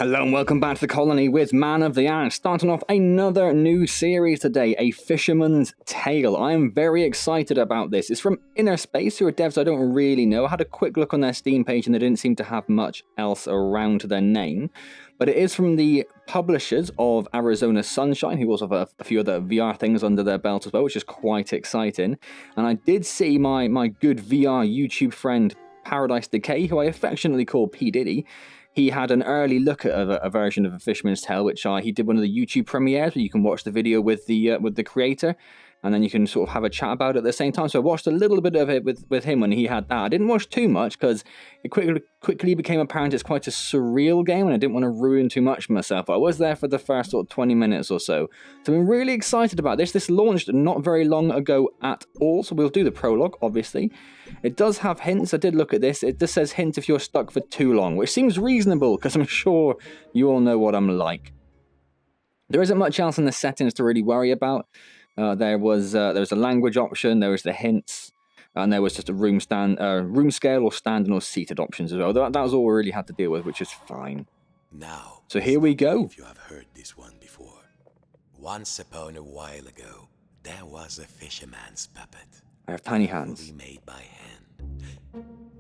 Hello and welcome back to the colony with Man of the Antz, starting off another new series today, A Fisherman's Tale. I am very excited about this. It's from Inner Space, who are devs I don't really know. I had a quick look on their Steam page and they didn't seem to have much else around their name. But it is from the publishers of Arizona Sunshine, who also have a few other VR things under their belt as well, which is quite exciting. And I did see my good VR YouTube friend Paradise Decay, who I affectionately call P. Diddy. He had an early look at a version of A Fisherman's Tale, which he did one of the YouTube premieres where you can watch the video with the creator, and then you can sort of have a chat about it at the same time. So I watched a little bit of it with him when he had that. I didn't watch too much because it quickly became apparent it's quite a surreal game, and I didn't want to ruin too much for myself. But I was there for the first sort of 20 minutes or so. So I'm really excited about this. This launched not very long ago at all, so we'll do the prologue, obviously. It does have hints. I did look at this. It just says hint if you're stuck for too long, which seems reasonable because I'm sure you all know what I'm like. There isn't much else in the settings to really worry about. There was a language option, there was the hints, and there was just a room scale or standing or seated options as well. That was all we really had to deal with, which is fine. Now, so here we go. If you have heard this one before, once upon a while ago, there was a fisherman's puppet. I have tiny hands. Fully made by hand.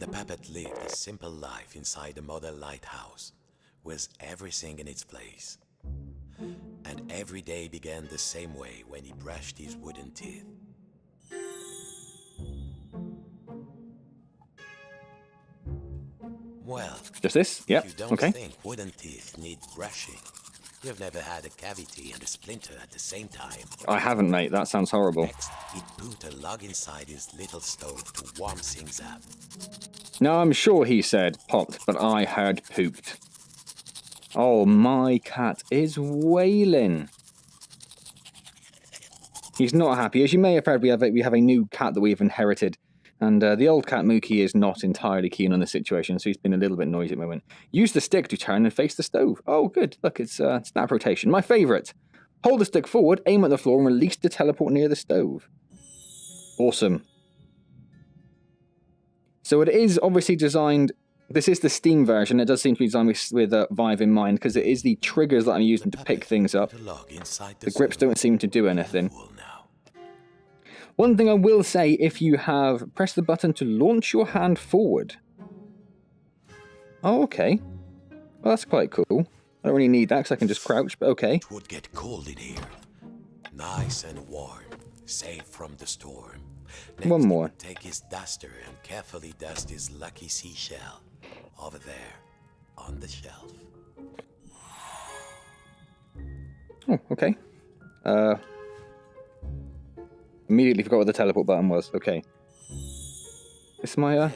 The puppet lived a simple life inside a model lighthouse, with everything in its place. And every day began the same way when he brushed his wooden teeth. Well, just this? Yep. If you don't think wooden teeth need brushing, you've never had a cavity and a splinter at the same time. I haven't, mate. That sounds horrible. Next, he'd put a log inside his little stove to warm things up. No, I'm sure he said popped, but I heard pooped. Oh, my cat is wailing. He's not happy. As you may have heard, we have a new cat that we've inherited. And the old cat, Mookie, is not entirely keen on the situation, so he's been a little bit noisy at the moment. Use the stick to turn and face the stove. Oh, good. Look, it's snap rotation. My favourite. Hold the stick forward, aim at the floor, and release to teleport near the stove. Awesome. So it is obviously designed... This is the Steam version. It does seem to be designed with Vive in mind, because it is the triggers that I'm using to pick things up. The grips don't seem to do anything. One thing I will say, if you have pressed the button to launch your hand forward. Oh, okay. Well, that's quite cool. I don't really need that because I can just crouch, but okay. It would get cold in here. Nice and warm, safe from the storm. Next, one more. Take his duster and carefully dust his lucky seashell. Over there, on the shelf. Oh, okay. Immediately forgot what the teleport button was. Okay. This is my, There.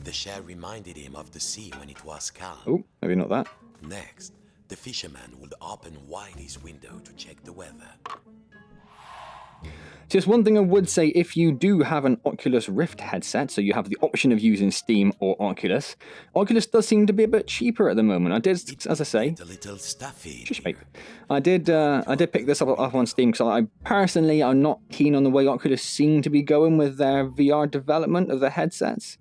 The shell reminded him of the sea when it was calm. Oh, maybe not that. Next, the fisherman would open wide his window to check the weather. Just one thing I would say, if you do have an Oculus Rift headset, so you have the option of using Steam or Oculus, Oculus does seem to be a bit cheaper at the moment. I did, as I say, a little stuffy. I did pick this up on Steam because I personally am not keen on the way Oculus seem to be going with their VR development of their headsets.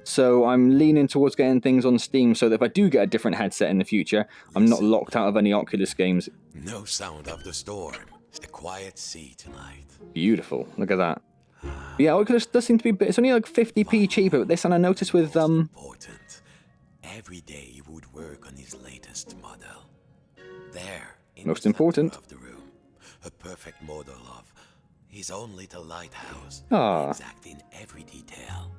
So I'm leaning towards getting things on Steam so that if I do get a different headset in the future, I'm not locked out of any Oculus games. No sound of the storm. A quiet sea tonight. Beautiful. Look at that. But yeah, Oculus does seem to be... It's only like 50p cheaper, but this, and I noticed with... Important. Every day he would work on his latest model. There, in most the important of the room, a perfect model of his own little lighthouse. Exact in every detail.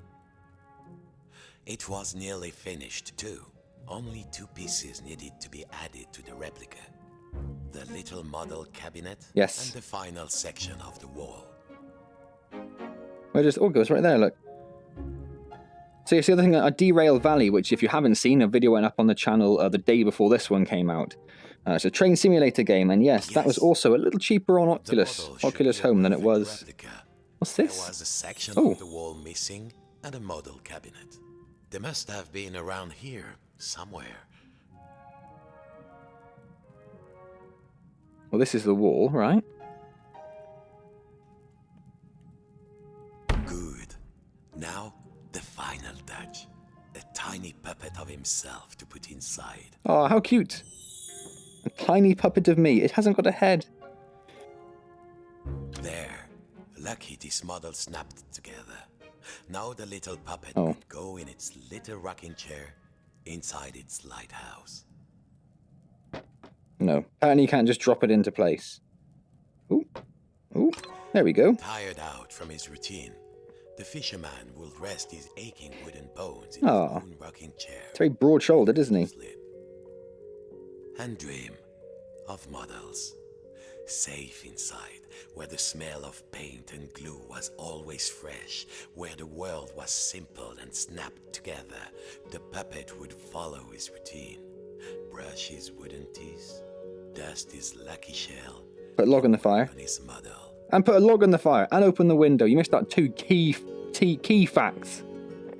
It was nearly finished too. Only 2 pieces needed to be added to the replica. The little model cabinet, yes, and the final section of the wall. It goes right there, look. So you see the other thing, a Derail Valley, which if you haven't seen, a video went up on the channel the day before this one came out. It's a train simulator game, and yes, that was also a little cheaper on Oculus Home than it was... What's this? There was a section of the wall missing, and a model cabinet. They must have been around here, somewhere. Well, this is the wall, right? Good. Now, the final touch. a tiny puppet of himself to put inside. Oh, how cute. A tiny puppet of me. It hasn't got a head. There. Lucky this model snapped together. Now the little puppet Oh. could go in its little rocking chair inside its lighthouse. No. Apparently you can't just drop it into place. Ooh. Ooh. There we go. Tired out from his routine, the fisherman will rest his aching wooden bones in Aw. his own rocking chair. It's very broad-shouldered, isn't he? Sleep. And dream of models. Safe inside, where the smell of paint and glue was always fresh, where the world was simple and snapped together, the puppet would follow his routine. Brush his wooden teeth, dust his lucky shell, Put a log on the fire. on his model. And put a log on the fire. And open the window. You missed out two key facts.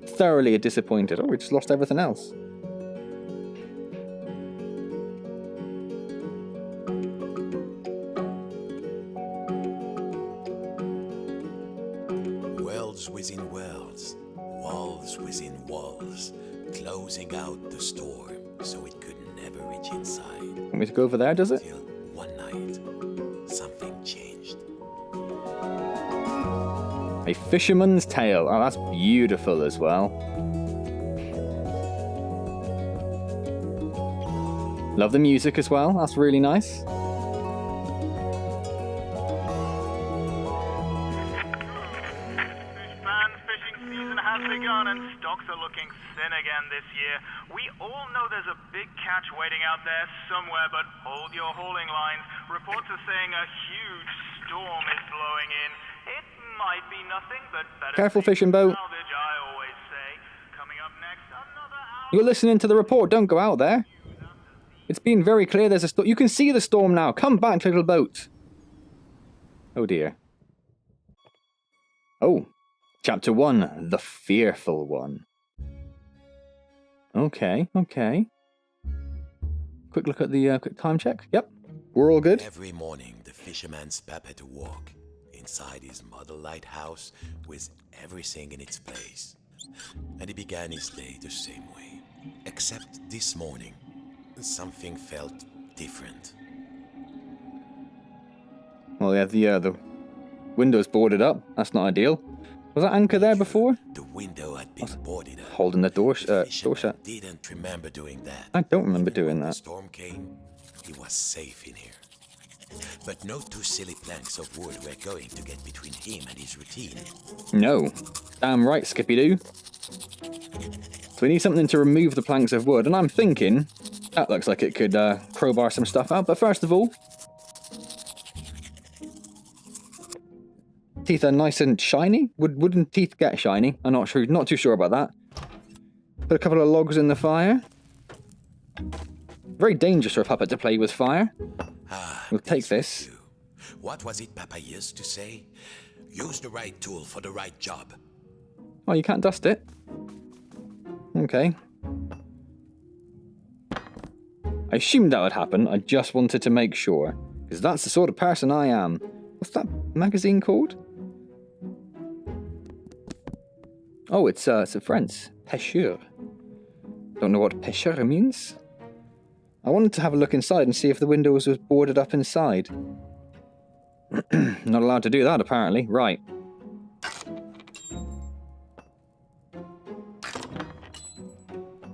Thoroughly disappointed. Oh, we just lost everything else. Worlds within worlds, walls within walls, closing out the storm so it could never reach inside. Want me to go over there, does it? Till one night, something changed. A Fisherman's Tale. Oh, that's beautiful as well. Love the music as well. That's really nice. Has begun and stocks are looking thin again this year. We all know there's a big catch waiting out there somewhere, but hold your hauling lines. Reports are saying a huge storm is blowing in. It might be nothing, but better. Careful, fishing boat. Salvage, I always say. Coming up next, another hour. You're listening to the report. Don't go out there. It's been very clear there's a storm. You can see the storm now. Come back, little boat. Oh dear. Oh. Chapter 1, The Fearful One. Okay. Quick look at the quick time check. Yep, we're all good. Every morning, the fisherman's puppet awoke inside his model lighthouse with everything in its place. And he began his day the same way. Except this morning, something felt different. Well, yeah, the window's boarded up. That's not ideal. Was that anchor there before? The window had been boarded up. Holding the door The door shut. fisherman didn't remember doing that. I don't remember Even doing when that. the storm came, he was safe in here. But no two silly planks of wood were going to get between him and his routine. No. Damn right, Skippy-Doo. So we need something to remove the planks of wood, and I'm thinking that looks like it could crowbar some stuff out. But first of all, teeth are nice and shiny. Wooden teeth get shiny. I'm not too sure about that. Put a couple of logs in the fire. Very dangerous for a puppet to play with fire. We'll take this. What was it Papa used to say? Use the right tool for the right job. Oh, you can't dust it. Okay. I assumed that would happen. I just wanted to make sure. Because that's the sort of person I am. What's that magazine called? Oh, it's a French. Pêcheur. Don't know what pêcheur means. I wanted to have a look inside and see if the windows was boarded up inside. Not allowed to do that, apparently. Right.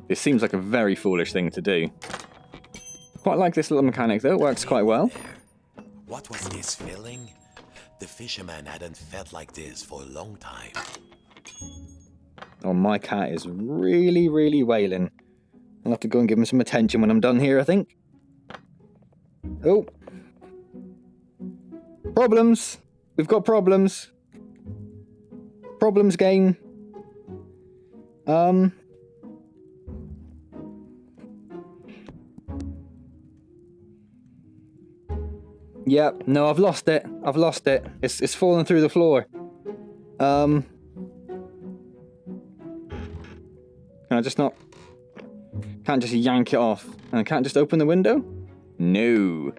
This seems like a very foolish thing to do. Quite like this little mechanic, though. It works quite well. What was this feeling? The fisherman hadn't felt like this for a long time. Oh, my cat is really, really wailing. I'll have to go and give him some attention when I'm done here, I think. Oh. Problems. We've got problems. Problems game. Yep, no, I've lost it. It's fallen through the floor. Can I just not... Can't just yank it off. And I can't just open the window? No.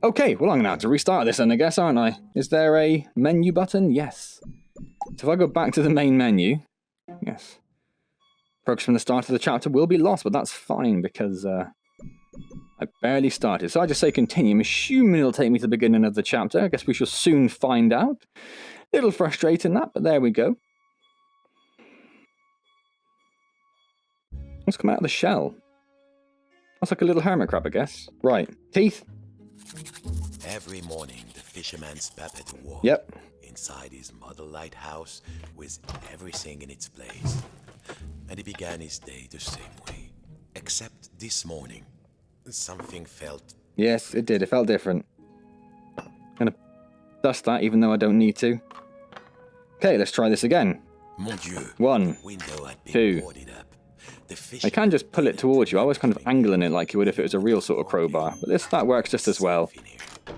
Okay, well I'm going to have to restart this then, I guess, aren't I? Is there a menu button? Yes. So if I go back to the main menu... Yes. Progress from the start of the chapter will be lost, but that's fine because I barely started. So I just say continue. I'm assuming it'll take me to the beginning of the chapter. I guess we shall soon find out. A little frustrating that, but there we go. What's come out of the shell? That's like a little hermit crab, I guess. Right. Teeth. Every morning, the fisherman's puppet walked inside his model lighthouse with everything in its place. And he began his day the same way. Except this morning, something felt... Yes, it did. It felt different. I'm going to dust that, even though I don't need to. Okay, let's try this again. Mon Dieu. 1, 2. I can just pull it towards you. I was kind of angling it like you would if it was a real sort of crowbar. But that works just as well.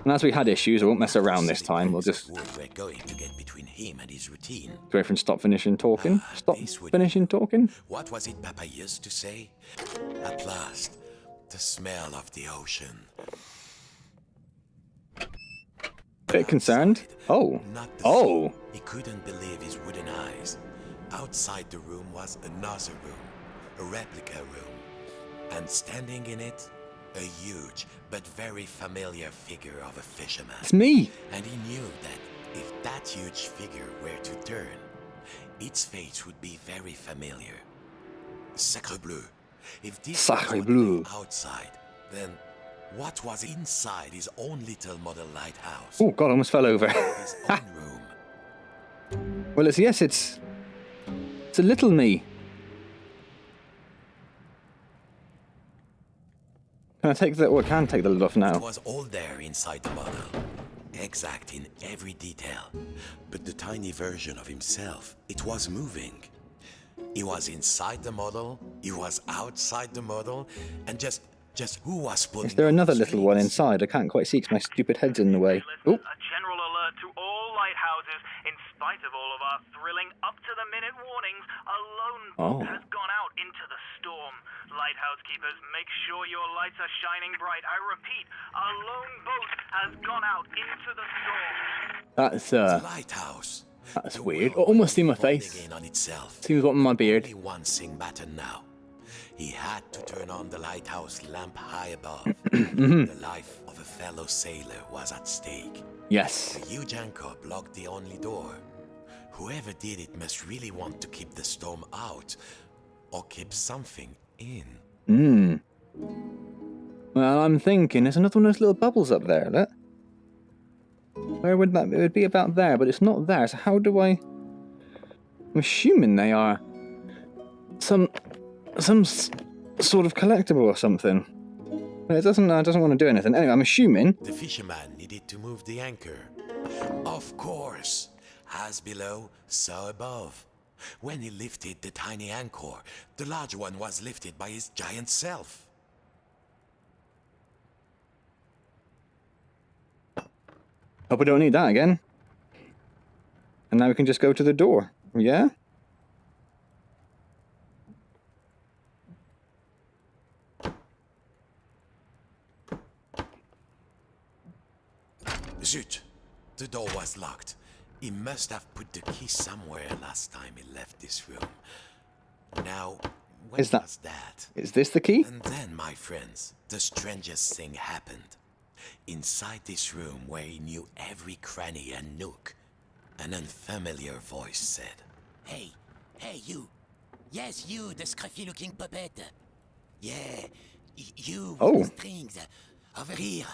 And as we had issues, I won't mess around this time. We'll just... Go from stop, finishing, talking. Stop, finishing, talking. What was it Papa used to say? At last, the smell of the ocean. Bit concerned. Oh. Oh. He couldn't believe his wooden eyes. Outside the room was another room, a replica room, and standing in it, a huge but very familiar figure of a fisherman. It's me. And he knew that if that huge figure were to turn, its face would be very familiar. Sacre bleu. If this was outside, then what was inside his own little model lighthouse? Oh God, I almost fell over. His own room. Well, it's a little me. Can I take the... Well, I can take the lid off now. It was all there inside the model. Exact in every detail. But the tiny version of himself, it was moving. He was inside the model, he was outside the model, and just who was pulling... Is there another little one inside? I can't quite see because my stupid head's in the way. Oh. A general alert to all lighthouses. In spite of all of our thrilling up-to-the-minute warnings, a lone boat has gone out into the storm. Lighthouse keepers, make sure your lights are shining bright. I repeat, a lone boat has gone out into the storm. That's the lighthouse. That's weird. Almost in my face. Seems what in my beard. Only one thing mattered now. He had to turn on the lighthouse lamp high above. The life of a fellow sailor was at stake. Yes. A huge anchor blocked the only door. Whoever did it must really want to keep the storm out, or keep something in. Well, I'm thinking there's another one of those little bubbles up there, look. Where would that be? It would be about there, but it's not there, so how do I... I'm assuming they are some sort of collectible or something. It doesn't want to do anything. Anyway, I'm assuming... The fisherman needed to move the anchor. Of course. As below, so above. When he lifted the tiny anchor, the large one was lifted by his giant self. Hope we don't need that again. And now we can just go to the door. Yeah? Zut! The door was locked. He must have put the key somewhere last time he left this room. Now, when was that? Is this the key? And then, my friends, the strangest thing happened. Inside this room where he knew every cranny and nook, an unfamiliar voice said, Hey, you. Yes, you, the scruffy-looking puppet. Yeah, you with the strings. Over here,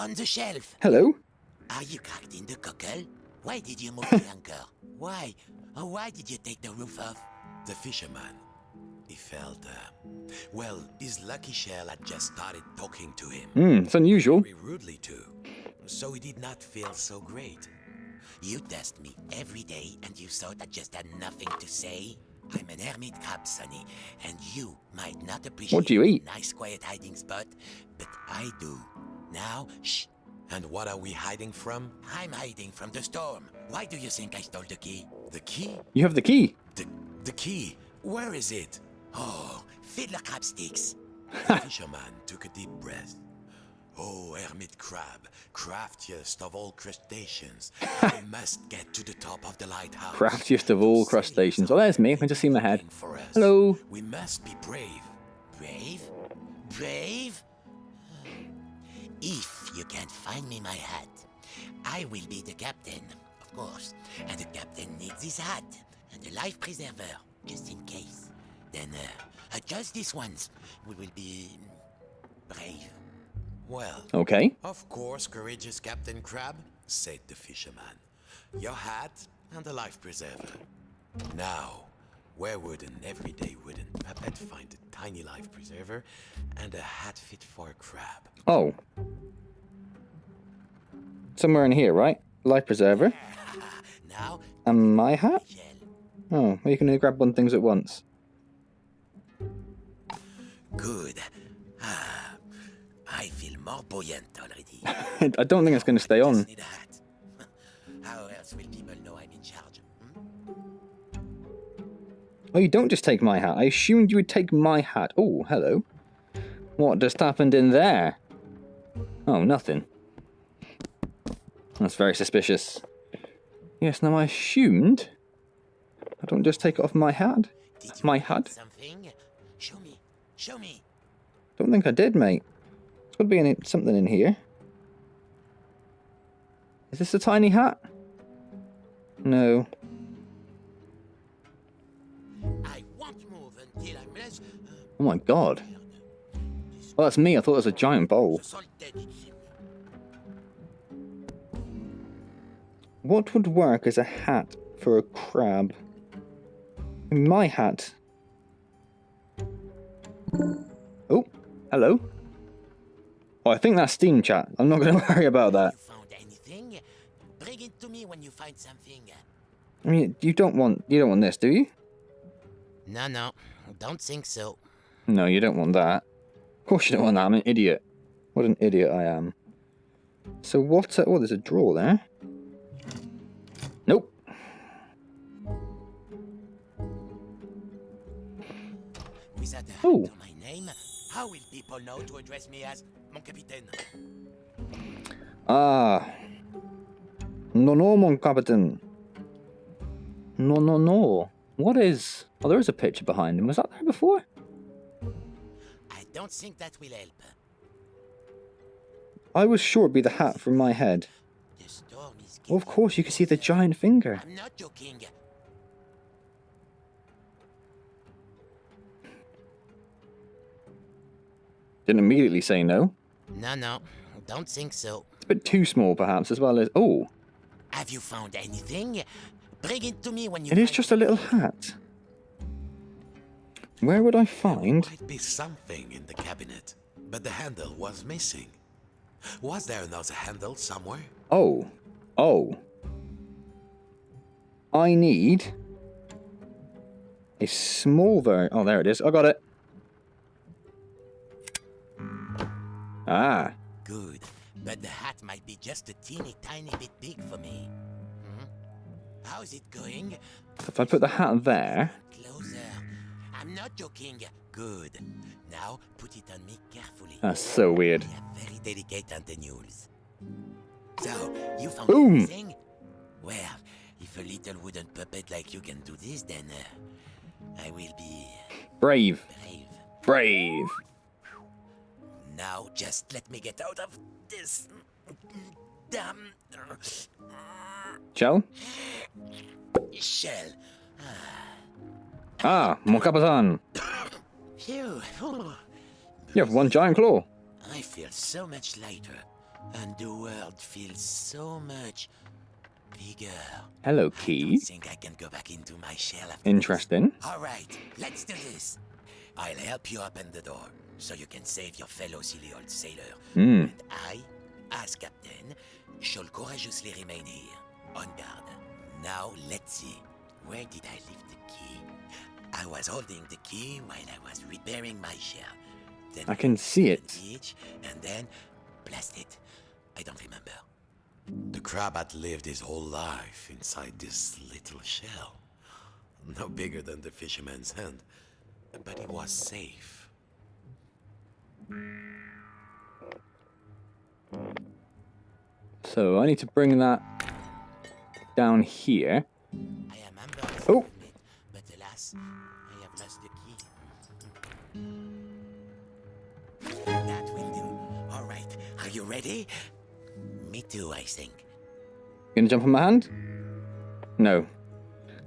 on the shelf. Hello? Are you cracked in the cockle? Why did you move the anchor? Why? Oh, why did you take the roof off? The fisherman, he felt, well, his lucky shell had just started talking to him. It's unusual. Very rudely too, so he did not feel so great. You test me every day and you thought I just had nothing to say? I'm an hermit crab, Sonny, and you might not appreciate what do you eat? A nice quiet hiding spot, but I do. Now, shh. And what are we hiding from? I'm hiding from the storm. Why do you think I stole the key? The key? You have the key. The key? Where is it? Oh, fiddler crab sticks. The fisherman took a deep breath. Oh, hermit crab, craftiest of all crustaceans. I must get to the top of the lighthouse. Craftiest of all crustaceans. Oh, there's me. I can just see my head. Hello. We must be brave. Brave? Brave? If you can't find me my hat, I will be the captain, of course. And the captain needs his hat and a life preserver, just in case. Then, just these ones. We will be brave. Well, okay. Of course, courageous Captain Crab, said the fisherman. Your hat and a life preserver. Now, where would an everyday wooden puppet find a tiny life preserver and a hat fit for a crab? Oh. Somewhere in here, right? Life preserver. Now, and my hat? Oh, well, you can only grab one things at once. Good. I feel more buoyant already. I don't think it's going to stay on. Need a hat. How else will people know I'm in charge? Oh, you don't just take my hat. I assumed you would take my hat. Oh, hello. What just happened in there? Oh, nothing. That's very suspicious. Yes, now I assumed I don't just take it off my hat. My hat? Something? Show me. Show me. Don't think I did, mate. There's got to be something in here. Is this a tiny hat? No. I won't move until I'm less. Oh my god. Oh, that's me. I thought it was a giant bowl. What would work as a hat for a crab? My hat. Oh, hello. Oh, I think that's Steam chat. I'm not going to worry about that. You found anything? Bring it to me when you find something. I mean, you don't want this, do you? No, don't think so. No, you don't want that. Of course you don't want that. I'm an idiot. What an idiot I am. So what? Oh, there's a drawer there. Nope. Without a hat Oh. to my name, how will people know to address me as mon capitaine? Ah. No, mon captain. No. What is... Oh, there is a picture behind him. Was that there before? I don't think that will help. I was sure it'd be the hat from my head. The storm is Oh, of course, you can see the giant finger. I'm not joking. Didn't immediately say no. No, don't think so. It's a bit too small, perhaps, as well as... Oh, Have you found anything? Bring it to me when you it is find just a little hat. Where would I find... Might be something in the cabinet, but the handle was missing. Was there another handle somewhere? Oh. I need... a small version... Oh, there it is. I got it. Ah. Good, but the hat might be just a tiny bit big for me. How's it going? If I put the hat there... Closer. I'm not joking. Good. Now put it on me carefully. That's so weird. We have very delicate antennules. So, you found Boom. anything? Well, if a little wooden puppet like you can do this, then I will be Brave. brave. Now just let me get out of this damn Shell? shell. Ah, mon capitan. Phew. You have one giant claw. I feel so much lighter, and the world feels so much bigger. Hello, I key. don't think I can go back into my shell after Interesting. this. All right, let's do this. I'll help you open the door, so you can save your fellow silly old sailor. And I, as captain, shall courageously remain here, on guard. Now, let's see. Where did I leave the key? I was holding the key while I was repairing my shell. Then I can see it. Beach, and then blast it. I don't remember. The crab had lived his whole life inside this little shell. No bigger than the fisherman's hand, but he was safe. So I need to bring that down here. Oh! But alas, I have lost the key. That will do. All right, are you ready? Me too, I think. You gonna jump on my hand? No.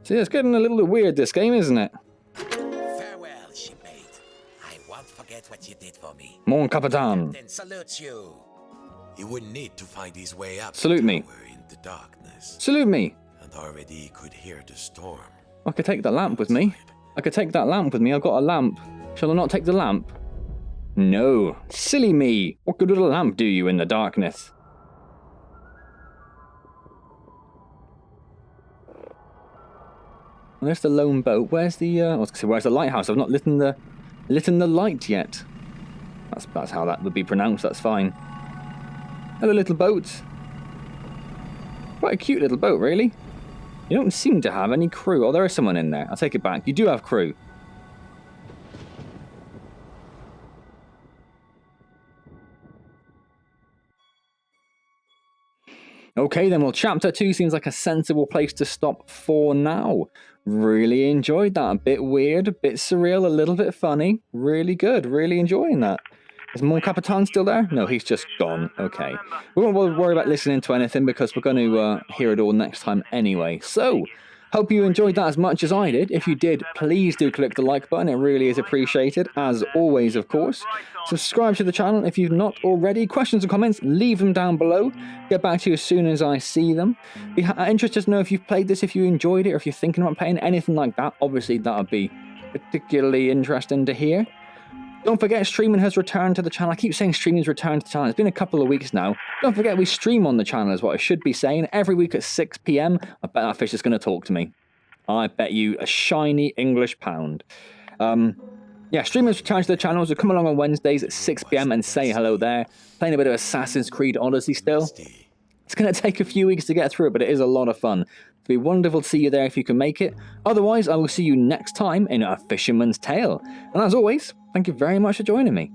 See, it's getting a little bit weird, this game, isn't it? Farewell, shipmate. I won't forget what you did for me. Mon Capitan. Then salutes you. He would need to find his way up Salute the me. tower in the darkness. Salute me. And already he could hear the storm. I could take that lamp with me. I could take that lamp with me. I've got a lamp. Shall I not take the lamp? No. Silly me. What good would a lamp do you in the darkness? Well, there's the lone boat. Where's the I was gonna say, where's the lighthouse? I've not lit in the light yet. That's how that would be pronounced. That's fine. Hello, little boat. Quite a cute little boat, really. You don't seem to have any crew. Oh, there is someone in there. I'll take it back. You do have crew. Okay, then, well, Chapter 2 seems like a sensible place to stop for now. Really enjoyed that. A bit weird, a bit surreal, a little bit funny. Really good. Really enjoying that. Is Mon Capitan still there? No, he's just gone. Okay. We won't worry about listening to anything because we're going to hear it all next time anyway. So, hope you enjoyed that as much as I did. If you did, please do click the like button. It really is appreciated, as always, of course. Subscribe to the channel if you've not already. Questions or comments, leave them down below. Get back to you as soon as I see them. Be interested to know if you've played this, if you enjoyed it, or if you're thinking about playing anything like that. Obviously, that would be particularly interesting to hear. Don't forget, streaming has returned to the channel. I keep saying streaming's returned to the channel. It's been a couple of weeks now. Don't forget, we stream on the channel is what I should be saying. Every week at 6 PM. I bet that fish is going to talk to me. I bet you a shiny English pound. Yeah, streamers return to the channel, so come along on Wednesdays at 6 PM and say hello there. Playing a bit of Assassin's Creed Odyssey still. It's going to take a few weeks to get through it, but it is a lot of fun. It'll be wonderful to see you there if you can make it. Otherwise, I will see you next time in A Fisherman's Tale. And as always, thank you very much for joining me.